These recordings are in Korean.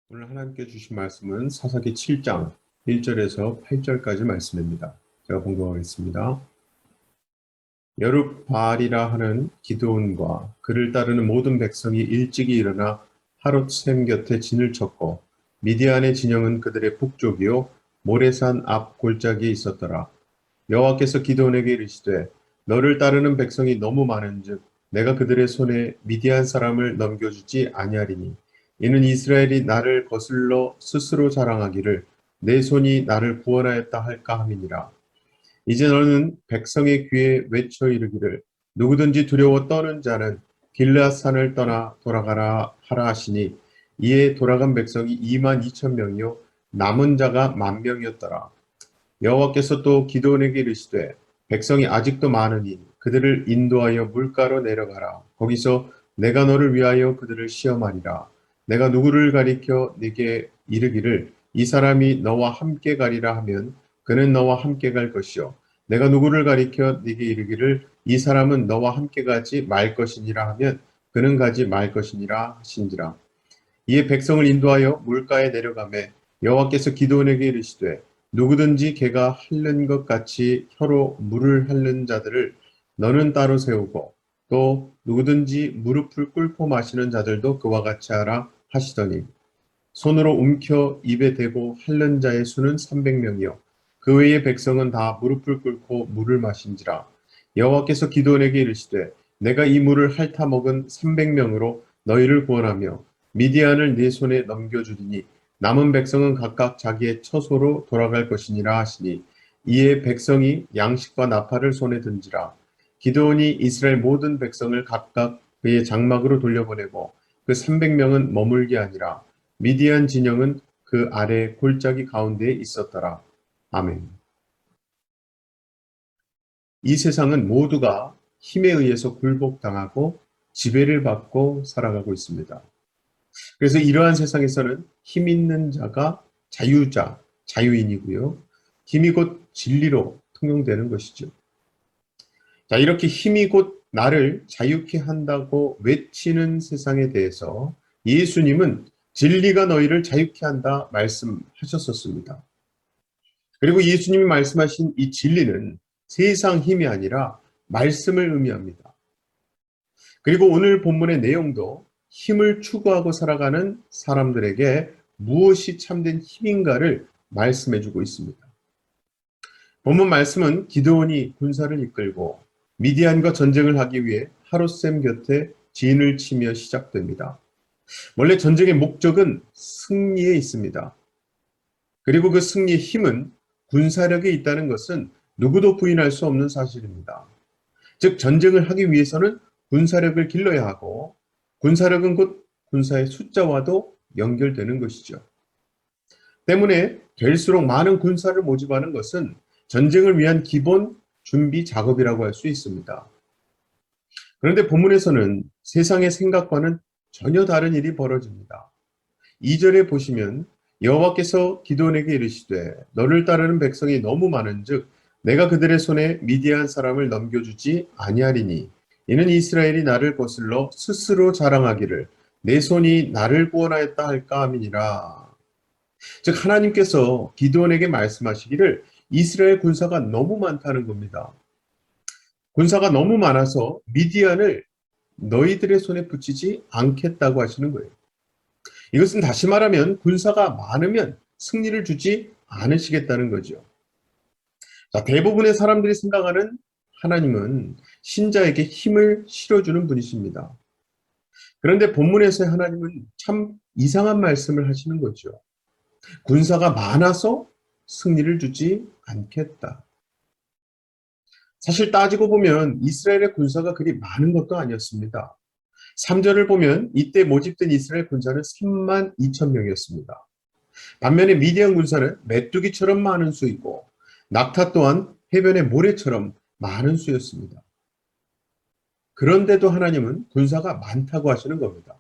오늘 하나님께 주신 말씀은 사사기 7장 1절에서 8절까지 말씀입니다. 제가 봉독하겠습니다. 여룹바알이라 하는 기드온과 그를 따르는 모든 백성이 일찍이 일어나 하롯셈 곁에 진을 쳤고 미디안의 진영은 그들의 북쪽이요 모레산 앞 골짜기에 있었더라. 여호와께서 기드온에게 이르시되 너를 따르는 백성이 너무 많은즉 내가 그들의 손에 미디안 사람을 넘겨주지 아니하리니 이는 이스라엘이 나를 거슬러 스스로 자랑하기를 내 손이 나를 구원하였다 할까 함이니라. 이제 너는 백성의 귀에 외쳐 이르기를 누구든지 두려워 떠는 자는 길르앗산을 떠나 돌아가라 하라 하시니 이에 돌아간 백성이 2만 2천 명이요 남은 자가 1만 명이었더라. 여호와께서 또 기드온에게 이르시되 백성이 아직도 많으니 그들을 인도하여 물가로 내려가라. 거기서 내가 너를 위하여 그들을 시험하리라. 내가 누구를 가리켜 네게 이르기를 이 사람이 너와 함께 가리라 하면 그는 너와 함께 갈 것이요 내가 누구를 가리켜 네게 이르기를 이 사람은 너와 함께 가지 말 것이니라 하면 그는 가지 말 것이니라 하신지라. 이에 백성을 인도하여 물가에 내려가매 여호와께서 기드온에게 이르시되 누구든지 개가 핥는 것 같이 혀로 물을 핥는 자들을 너는 따로 세우고 또 누구든지 무릎을 꿇고 마시는 자들도 그와 같이 하라 하시더니 손으로 움켜 입에 대고 핥는 자의 수는 300명이요 그 외의 백성은 다 무릎을 꿇고 물을 마신지라. 여호와께서 기드온에게 이르시되 내가 이 물을 핥아 먹은 300명으로 너희를 구원하며 미디안을 네 손에 넘겨주리니 남은 백성은 각각 자기의 처소로 돌아갈 것이니라 하시니 이에 백성이 양식과 나팔을 손에 든지라. 기드온이 이스라엘 모든 백성을 각각 그의 장막으로 돌려보내고 그 300명은 머물게 하니라. 미디안 진영은 그 아래 골짜기 가운데에 있었더라. 아멘. 이 세상은 모두가 힘에 의해서 굴복당하고 지배를 받고 살아가고 있습니다. 그래서 이러한 세상에서는 힘 있는 자가 자유자, 자유인이고요. 힘이 곧 진리로 통용되는 것이죠. 자, 이렇게 힘이 곧 나를 자유케 한다고 외치는 세상에 대해서 예수님은 진리가 너희를 자유케 한다 말씀하셨었습니다. 그리고 예수님이 말씀하신 이 진리는 세상 힘이 아니라 말씀을 의미합니다. 그리고 오늘 본문의 내용도 힘을 추구하고 살아가는 사람들에게 무엇이 참된 힘인가를 말씀해주고 있습니다. 본문 말씀은 기드온이 군사를 이끌고 미디안과 전쟁을 하기 위해 하롯셈 곁에 진을 치며 시작됩니다. 원래 전쟁의 목적은 승리에 있습니다. 그리고 그 승리의 힘은 군사력에 있다는 것은 누구도 부인할 수 없는 사실입니다. 즉 전쟁을 하기 위해서는 군사력을 길러야 하고 군사력은 곧 군사의 숫자와도 연결되는 것이죠. 때문에 될수록 많은 군사를 모집하는 것은 전쟁을 위한 기본 준비 작업이라고 할 수 있습니다. 그런데 본문에서는 세상의 생각과는 전혀 다른 일이 벌어집니다. 2절에 보시면 여호와께서 기드온에게 이르시되 너를 따르는 백성이 너무 많은즉 내가 그들의 손에 미디안 사람을 넘겨주지 아니하리니 이는 이스라엘이 나를 거슬러 스스로 자랑하기를 내 손이 나를 구원하였다 할까 함이니라. 즉 하나님께서 기드온에게 말씀하시기를 이스라엘 군사가 너무 많다는 겁니다. 군사가 너무 많아서 미디안을 너희들의 손에 붙이지 않겠다고 하시는 거예요. 이것은 다시 말하면 군사가 많으면 승리를 주지 않으시겠다는 거죠. 자, 대부분의 사람들이 생각하는 하나님은 신자에게 힘을 실어주는 분이십니다. 그런데 본문에서의 하나님은 참 이상한 말씀을 하시는 거죠. 군사가 많아서 승리를 주지 않겠다. 사실 따지고 보면 이스라엘의 군사가 그리 많은 것도 아니었습니다. 3절을 보면 이때 모집된 이스라엘 군사는 3만 2천 명이었습니다. 반면에 미디안 군사는 메뚜기처럼 많은 수이고 낙타 또한 해변의 모래처럼 많은 수였습니다. 그런데도 하나님은 군사가 많다고 하시는 겁니다.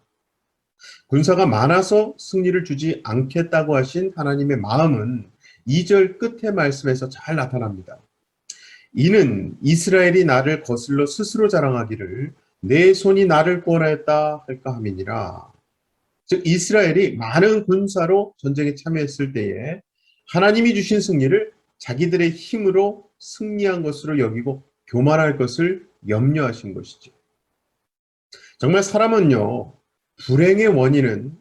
군사가 많아서 승리를 주지 않겠다고 하신 하나님의 마음은 2절 끝의 말씀에서 잘 나타납니다. 이는 이스라엘이 나를 거슬러 스스로 자랑하기를 내 손이 나를 구원하였다 할까 함이니라. 즉 이스라엘이 많은 군사로 전쟁에 참여했을 때에 하나님이 주신 승리를 자기들의 힘으로 승리한 것으로 여기고 교만할 것을 염려하신 것이죠. 정말 사람은요, 불행의 원인은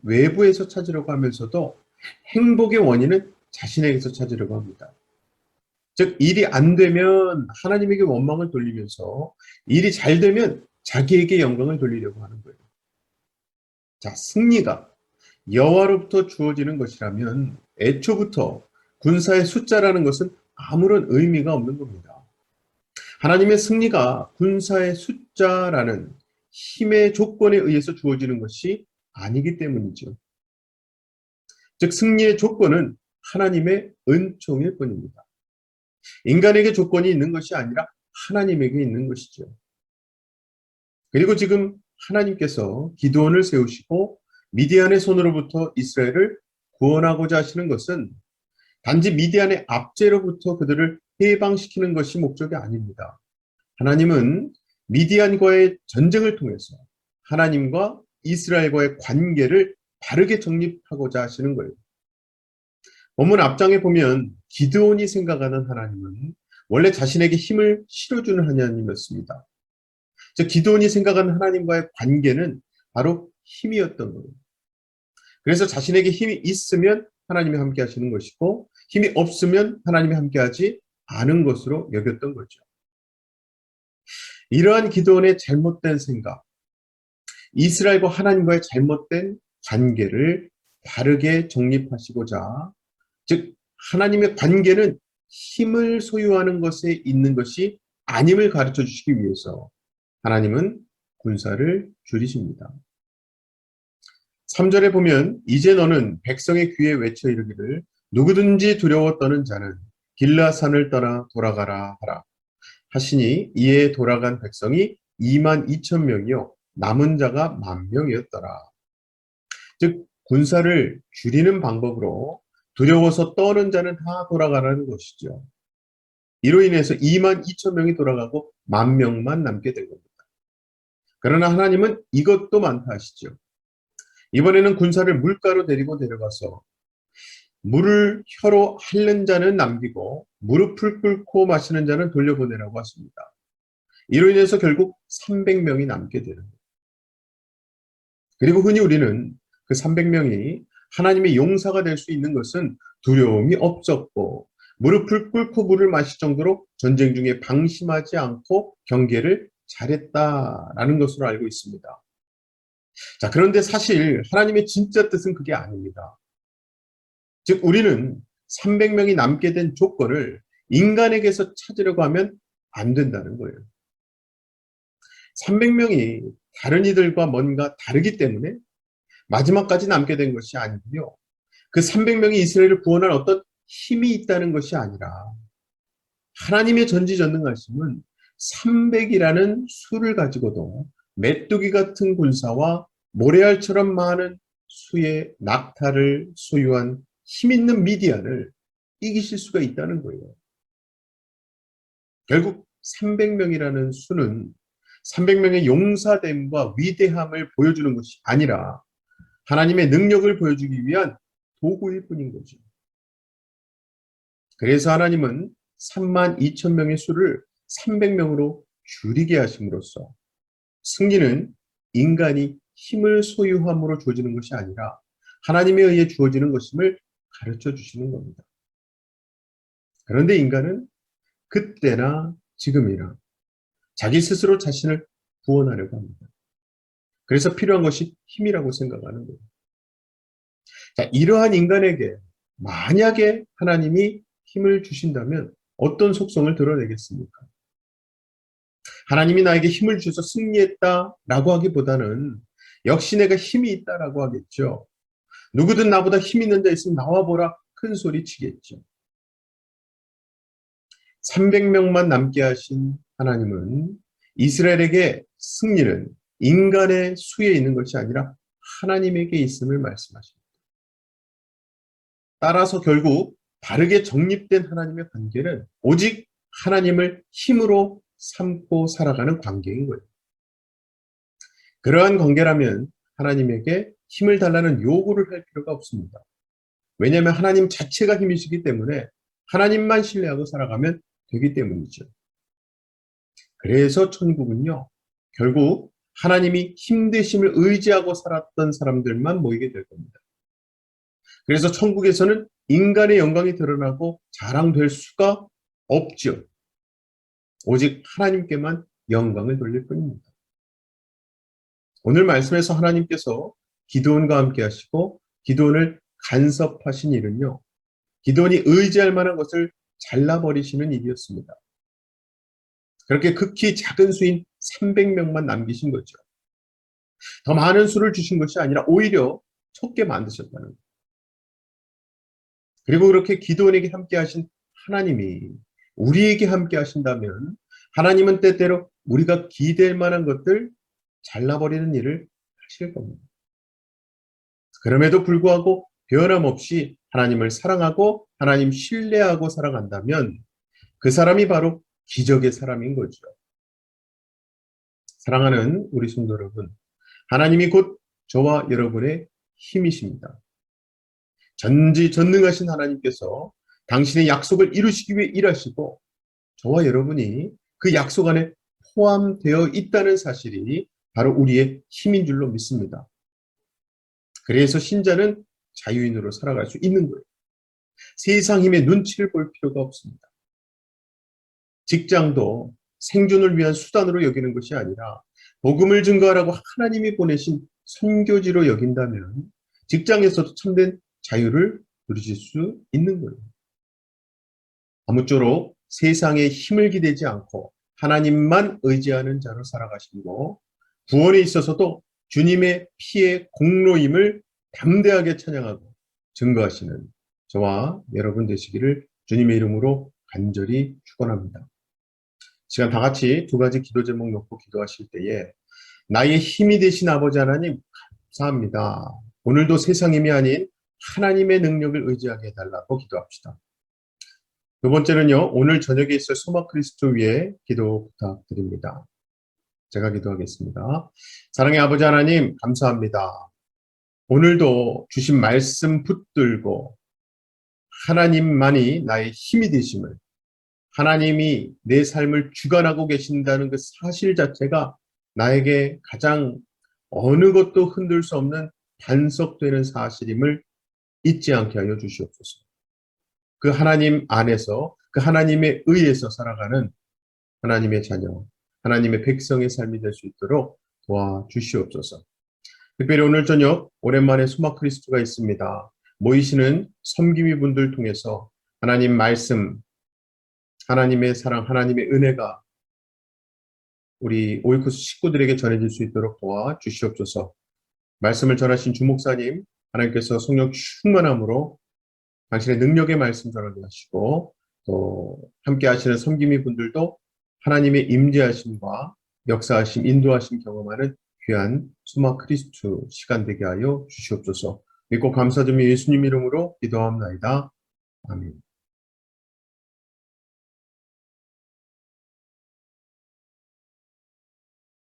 외부에서 찾으려고 하면서도 행복의 원인은 자신에게서 찾으려고 합니다. 즉 일이 안 되면 하나님에게 원망을 돌리면서 일이 잘 되면 자기에게 영광을 돌리려고 하는 거예요. 자, 승리가 여호와로부터 주어지는 것이라면 애초부터 군사의 숫자라는 것은 아무런 의미가 없는 겁니다. 하나님의 승리가 군사의 숫자라는 힘의 조건에 의해서 주어지는 것이 아니기 때문이죠. 즉 승리의 조건은 하나님의 은총일 뿐입니다. 인간에게 조건이 있는 것이 아니라 하나님에게 있는 것이죠. 그리고 지금 하나님께서 기드온을 세우시고 미디안의 손으로부터 이스라엘을 구원하고자 하시는 것은 단지 미디안의 압제로부터 그들을 해방시키는 것이 목적이 아닙니다. 하나님은 미디안과의 전쟁을 통해서 하나님과 이스라엘과의 관계를 바르게 정립하고자 하시는 거예요. 본문 앞장에 보면 기드온이 생각하는 하나님은 원래 자신에게 힘을 실어주는 하나님이었습니다. 즉 기드온이 생각하는 하나님과의 관계는 바로 힘이었던 거예요. 그래서 자신에게 힘이 있으면 하나님이 함께 하시는 것이고 힘이 없으면 하나님이 함께하지 않은 것으로 여겼던 거죠. 이러한 기드온의 잘못된 생각, 이스라엘과 하나님과의 잘못된 관계를 바르게 정립하시고자, 즉 하나님의 관계는 힘을 소유하는 것에 있는 것이 아님을 가르쳐 주시기 위해서 하나님은 군사를 줄이십니다. 3절에 보면 이제 너는 백성의 귀에 외쳐 이르기를 누구든지 두려워 떠는 자는 길라산을 떠나 돌아가라 하라 하시니 이에 돌아간 백성이 2만 2천 명이요 남은 자가 1만 명이었더라. 즉 군사를 줄이는 방법으로 두려워서 떠는 자는 다 돌아가라는 것이죠. 이로 인해서 2만 2천 명이 돌아가고 1만 명만 남게 된 겁니다. 그러나 하나님은 이것도 많다 하시죠. 이번에는 군사를 물가로 데리고 내려가서 물을 혀로 핥는 자는 남기고 무릎을 꿇고 마시는 자는 돌려보내라고 하십니다. 이로 인해서 결국 300명이 남게 되는 거예요. 그리고 흔히 우리는 그 300명이 하나님의 용사가 될 수 있는 것은 두려움이 없었고 무릎을 꿇고 물을 마실 정도로 전쟁 중에 방심하지 않고 경계를 잘했다라는 것으로 알고 있습니다. 자, 그런데 사실 하나님의 진짜 뜻은 그게 아닙니다. 즉 우리는 300명이 남게 된 조건을 인간에게서 찾으려고 하면 안 된다는 거예요. 300명이 다른 이들과 뭔가 다르기 때문에 마지막까지 남게 된 것이 아니고요. 그 300명이 이스라엘을 구원할 어떤 힘이 있다는 것이 아니라 하나님의 전지전능하심은 300이라는 수를 가지고도 메뚜기 같은 군사와 모래알처럼 많은 수의 낙타를 소유한 힘 있는 미디안을 이기실 수가 있다는 거예요. 결국 300명이라는 수는 300명의 용사됨과 위대함을 보여주는 것이 아니라 하나님의 능력을 보여주기 위한 도구일 뿐인 거죠. 그래서 하나님은 3만 2천 명의 수를 300명으로 줄이게 하심으로써 승리는 인간이 힘을 소유함으로 주어지는 것이 아니라 하나님에 의해 주어지는 것임을 가르쳐 주시는 겁니다. 그런데 인간은 그때나 지금이나 자기 스스로 자신을 구원하려고 합니다. 그래서 필요한 것이 힘이라고 생각하는 거예요. 자, 이러한 인간에게 만약에 하나님이 힘을 주신다면 어떤 속성을 드러내겠습니까? 하나님이 나에게 힘을 주셔서 승리했다라고 하기보다는 역시 내가 힘이 있다라고 하겠죠. 누구든 나보다 힘 있는 자 있으면 나와보라 큰 소리 치겠죠. 300명만 남게 하신 하나님은 이스라엘에게 승리는 인간의 수에 있는 것이 아니라 하나님에게 있음을 말씀하십니다. 따라서 결국 바르게 정립된 하나님의 관계는 오직 하나님을 힘으로 삼고 살아가는 관계인 거예요. 그러한 관계라면 하나님에게 힘을 달라는 요구를 할 필요가 없습니다. 왜냐하면 하나님 자체가 힘이시기 때문에 하나님만 신뢰하고 살아가면 되기 때문이죠. 그래서 천국은요, 결국 하나님이 힘되심을 의지하고 살았던 사람들만 모이게 될 겁니다. 그래서 천국에서는 인간의 영광이 드러나고 자랑될 수가 없죠. 오직 하나님께만 영광을 돌릴 뿐입니다. 오늘 말씀에서 하나님께서 기드온과 함께 하시고 기드온을 간섭하신 일은요, 기드온이 의지할 만한 것을 잘라버리시는 일이었습니다. 그렇게 극히 작은 수인 300명만 남기신 거죠. 더 많은 수를 주신 것이 아니라 오히려 적게 만드셨다는 거예요. 그리고 그렇게 기드온에게 함께 하신 하나님이 우리에게 함께 하신다면 하나님은 때때로 우리가 기댈 만한 것들 잘라버리는 일을 하실 겁니다. 그럼에도 불구하고 변함없이 하나님을 사랑하고 하나님 신뢰하고 살아간다면 그 사람이 바로 기적의 사람인 거죠. 사랑하는 우리 성도 여러분, 하나님이 곧 저와 여러분의 힘이십니다. 전지전능하신 하나님께서 당신의 약속을 이루시기 위해 일하시고 저와 여러분이 그 약속 안에 포함되어 있다는 사실이 바로 우리의 힘인 줄로 믿습니다. 그래서 신자는 자유인으로 살아갈 수 있는 거예요. 세상 힘의 눈치를 볼 필요가 없습니다. 직장도 생존을 위한 수단으로 여기는 것이 아니라 복음을 증거하라고 하나님이 보내신 선교지로 여긴다면 직장에서도 참된 자유를 누리실 수 있는 거예요. 아무쪼록 세상에 힘을 기대지 않고 하나님만 의지하는 자로 살아가시고 구원에 있어서도 주님의 피의 공로임을 담대하게 찬양하고 증거하시는 저와 여러분 되시기를 주님의 이름으로 간절히 축원합니다. 시간 다 같이 두 가지 기도 제목 놓고 기도하실 때에 나의 힘이 되신 아버지 하나님 감사합니다. 오늘도 세상 힘이 아닌 하나님의 능력을 의지하게 해달라고 기도합시다. 두 번째는요, 오늘 저녁에 있을 소마 크리스토 위에 기도 부탁드립니다. 제가 기도하겠습니다. 사랑의 아버지 하나님 감사합니다. 오늘도 주신 말씀 붙들고 하나님만이 나의 힘이 되심을, 하나님이 내 삶을 주관하고 계신다는 그 사실 자체가 나에게 가장 어느 것도 흔들 수 없는 반석되는 사실임을 잊지 않게 하여 주시옵소서. 그 하나님 안에서 그 하나님에 의해서 살아가는 하나님의 자녀, 하나님의 백성의 삶이 될 수 있도록 도와주시옵소서. 특별히 오늘 저녁 오랜만에 소마 크리스토가 있습니다. 모이시는 섬김이 분들 통해서 하나님 말씀, 하나님의 사랑, 하나님의 은혜가 우리 오이코스 식구들에게 전해질 수 있도록 도와주시옵소서. 말씀을 전하신 주목사님, 하나님께서 성령 충만함으로 당신의 능력의 말씀 전하게 하시고 또 함께 하시는 섬김이 분들도 하나님의 임재하심과 역사하심, 인도하심 경험하는 귀한 소마 크리스투 시간 되게 하여 주시옵소서. 믿고 감사드리며 예수님 이름으로 기도합나이다. 아멘.